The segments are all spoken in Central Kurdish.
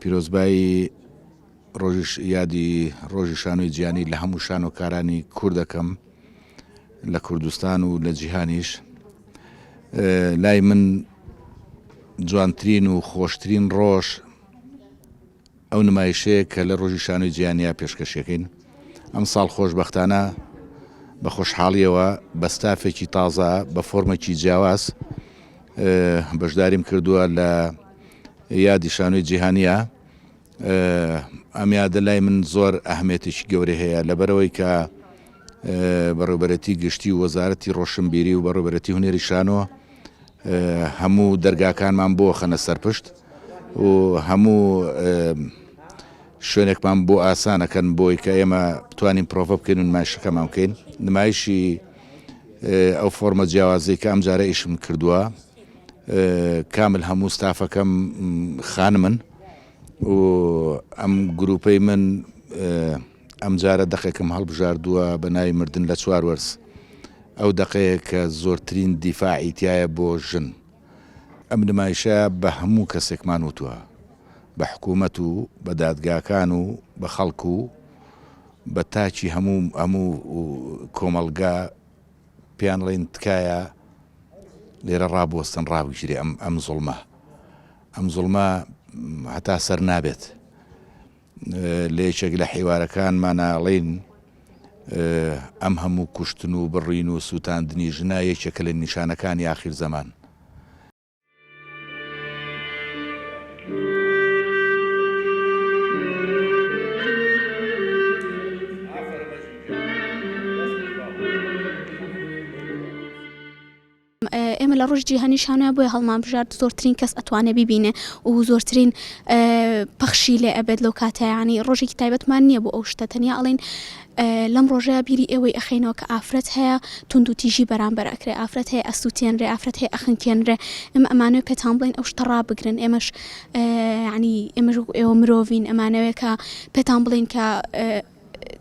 پیرۆزبایی یادی ڕۆژی شانۆی جیهانی لە هەموو شانۆکارانی کوردەکەم لە کوردستان و لە جیهانیش. لای من جوانترین و خۆشترین ڕۆژ ئەو نمایشەیە کە لە ڕۆژی شانۆی جیهانیا پێشکەشەکەین. ئەم ساڵ خۆشبەختانە بە خۆشحاڵیەوە بە ستافێکی تازە بە فۆرمێکی جیاواز بەشداریم کردووە لە یادی شانۆی جیهانیە. ئەم یادە لای من زۆر ئەهمیێتێکی گەورەی هەیە لەبەرەوەی کە بەڕێوەبەرەتی گشتی و وەزارەتی ڕۆشنبیری و بەڕێوەبەرەتی هونێری شانۆ هەموو دەرگاکانمان بۆ خەنە سەرپشت و هەموو شوێنێکمان بۆ ئاسانەکەن بۆی کە ئێمە بتوانین پرۆڤە بکەین و نمایشەکەمان بکەین. نمایشی ئەو فۆرمە جیاوازەی کە ئەم جارە ئیشم کردووە کامل هەموو ستافەکەم خانمن و ئەم گروپەی من ئەم جارە دەقێکم هەڵبژاردووە بە ناوی مردن لە 4 وەرز. ئەو دەقەیە کە زۆرترین دیفاعی تایە بۆ ژن. ئەم نمایشە بە هەموو کەسێکمان وتووە، بە حکوومەت و بە دادگاکان و بە خەڵک و بە تاچی هەموو کۆمەلگا پیانڵێن تکایە لێرە ڕابوەستن ڕابگیرێ ئەم زوڵمە هەتا سەر نابێت. لە یەکێک لە حیوارەکانمانەڵێن ئەم هەموو کوشتن و بڕین و سووتاندنی ژنا یەکێکە لە نیشانەکانی ئاخیر زەمان. ئێمە لە ڕۆژ جیهانی شانۆیە بۆیە هەڵمان بژارد زۆرترین کەس ئەتوانێ ببینێ و زۆرترین پەخشی لێ ئەبێت لەو کاتەیانی ڕۆژێکی تایبەتمان نییە بۆ ئەو شتە تەنیا ئەڵێن لەم ڕۆژەیە بیری ئێوەی ئەخینەوە کە ئافرەت هەیە تونند و تیژی بەرامبەر ئەکرێ، ئافرەت هەیە ئەسووتێنرێ، ئافرەت هەیە ئەخنکێنرێ. ئێمە ئەمانەوە پێتان بڵێن ئەو شتە ڕابگرن. ئێمەش ئێوە مرۆڤین، ئەمانەوەیە کە پێتان بڵێن کە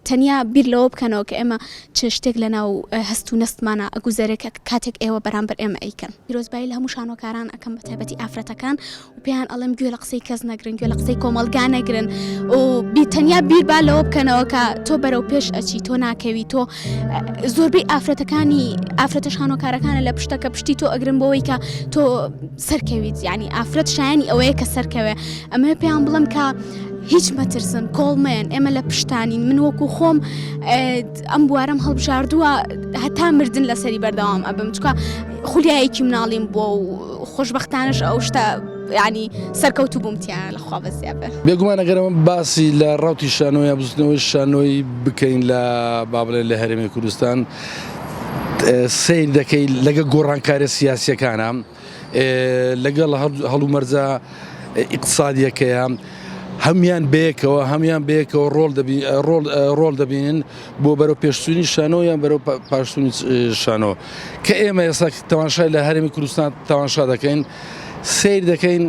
تەنیا بیر لەوە بکەنەوە کە ئێمە چ شتێک لەناو هەست و نەستمانە ئەگوزارێک کاتێک ئێوە بەرامبەر ئێمە ئەیکەن. پیرۆزبایی لە هەموو شانۆکاران ئەەکەم بە تایبەتی ئافرەتەکان و پێیان ئەڵێم گوێ لە قسەی کەس نەگرن، گوێ لە قسەی کۆمەلگا نەگرن و تەنیا بیر با لەوە بکەنەوە کە تۆ بەرەو پێش ئەچی، تۆ ناکەوی. تۆ زۆربەی ئافرەتە شانۆکارەکانە لە پشتەکە پشتی تۆ ئەگرن بۆەوەی کە تۆ سەرکەویت، یعنی ئافرەت شایانی ئەوەیە کە سەرکەوێ. ئەمە پێیان بڵم کە هیچ مەترسن، کۆڵمەیەن، ئێمە لە پشتانین. من وەکو خۆم ئەم بوارەم هەڵبژاردووە هەتا مردن لەسەری بەردەوام ئەبم، چکە خولیایەکی مناڵیم بۆ و خۆشبەختانش ئەو شتە ینی سەرکەوتو بوومتیان لەخوا بەزیابە. بێگومان ئەگەرەوە باسی لە ڕاوتی شانۆی بستنەوەی شانۆی بکەین لە بابڵێن لە هەرێمی کوردستان سیر دەکەی لەگە گۆڕانکارە سیاسیەکانە لەگەڵ هەڵومەرجە ئیقتصادیەکەیە هەمیان بەیەکەوە ڕۆڵ دەبینن بۆ بەرەو پێشچوونی شانۆ یان بەرەو پاشچوونی شانۆ. کە ئێمە ئێستا تەماشای لە هەرێمی کوردستان تەماشا دەکەین، سیر دەکەین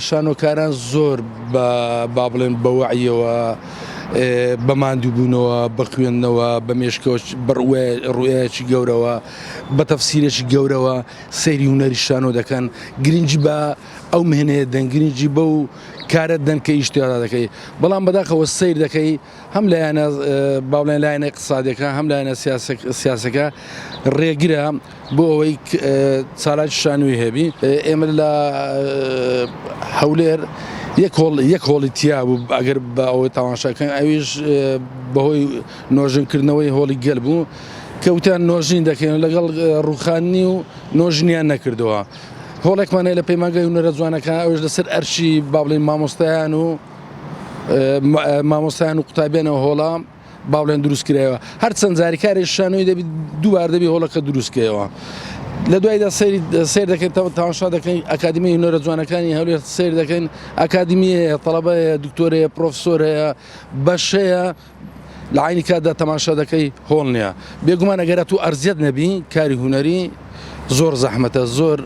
شانۆکاران زۆر با بڵێن بە وەعیەوە، بە ماندووبوونەوە، بە خوێندنەوە، بە مێشکەوە، بە ڕوویەکی گەورەوە، بە تەفسیرێکی گەورەوە سەیری هونەری شانۆ دەکەن. گرنگی بە ئەو مهنەیە دەن، گرنگی بە و کارە دەن کە ئیشتیادا دەکەی. بەڵام بەداخەوە سیر دەکەی هەم لایەنە باڵێن لایەنە اقتصادیەکە هەم لایەنە سیاسەکە ڕێگرە بۆ ئەوەی چالاکی شانۆی هەبی. ئێمە لە هەولێر یەک هۆڵی تیا بوو ئەگەر بە ئەوەی تەماشاکەن، ئەویش بەهۆی نۆژنکردنەوەی هۆڵی گەل بوو کەوتیان نۆژین دەکەن لەگەڵ ڕووخانی و نۆژنیان نەکردەوە. هۆڵێکمانەیە لە پەیمانگای هونەرە جوانەکان ئەوش لەسەر ئەرشی با بڵێن مامۆستایان و قوتابیانەوە هۆڵە با بڵێن دروستکرایەوە. هەرچەند جاریکاری شانۆی دەبی دووبار دەبی هۆڵەکە دروستکەوە. لە دوایدا سیر دەکەین تەماشا دەکەین ئەکادیمی هونەرە جوانەکانی هەولێر، سیر دەکەین ئەکادیمیە تەڵەبەیە، دکتۆرەیە، پرۆفسۆرەیە، بەشەیە، لە عینی کاتدا تەماشا دەکەی هۆڵ نییە. بێگومان ئەگەرە تو ئەرزیەت نەبی کاری هونەری زۆر زەحمەتە، زۆر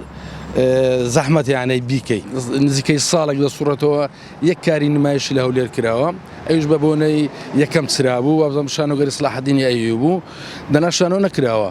زەحمەت یانەی بیکەی نزیکەی ساڵێک لە سوورەتەوە یەک کاری نمایشی لە هەولێر کراوە ئەوش بە بۆنەی یەکەم چرا بوو وابزەم شانۆگەری سلاحەدینی ئەیوب بوو دەنا شانۆ نەکراوە.